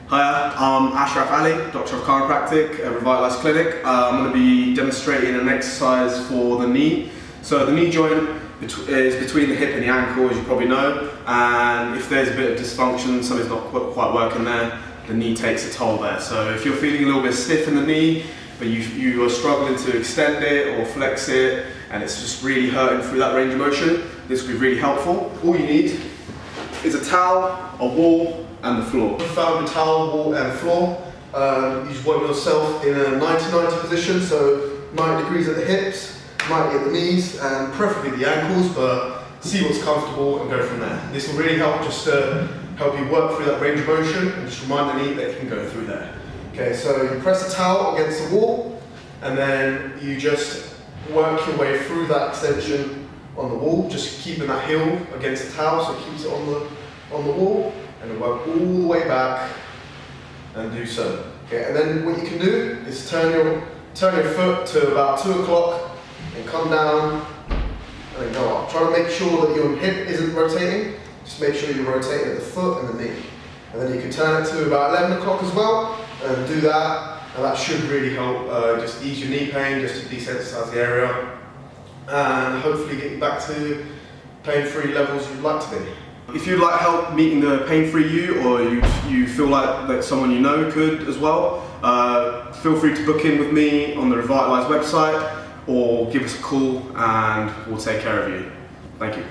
Hi, I'm Ashraf Ali, Doctor of Chiropractic at Revitalize Clinic. I'm going to be demonstrating an exercise for the knee. So the knee joint is between the hip and the ankle, as you probably know, and if there's a bit of dysfunction, something's not quite working there, the knee takes a toll there. So if you're feeling a little bit stiff in the knee, but you are struggling to extend it or flex it, and it's just really hurting through that range of motion, this will be really helpful. All you need is a towel, a wall, and the floor. You found the towel, wall, and floor. You just want yourself in a 90-90 position, so 90 degrees at the hips, 90 at the knees, and preferably the ankles, but see what's comfortable and go from there. This will really help just to help you work through that range of motion and just remind the knee that you can go through there. Okay, so you press the towel against the wall, and then you just work your way through that extension on the wall, just keeping that heel against the towel so it keeps it on the wall, and work all the way back and do so. Okay, and then what you can do is turn your foot to about 2 o'clock and come down and then go up. Try to make sure that your hip isn't rotating, just make sure you're rotating at the foot and the knee. And then you can turn it to about 11 o'clock as well and do that, and that should really help just ease your knee pain, just to desensitize the area and hopefully get you back to pain-free levels you'd like to be. If you'd like help meeting the pain-free you, or you feel like that someone you know could as well, feel free to book in with me on the Revitalize website or give us a call and we'll take care of you. Thank you.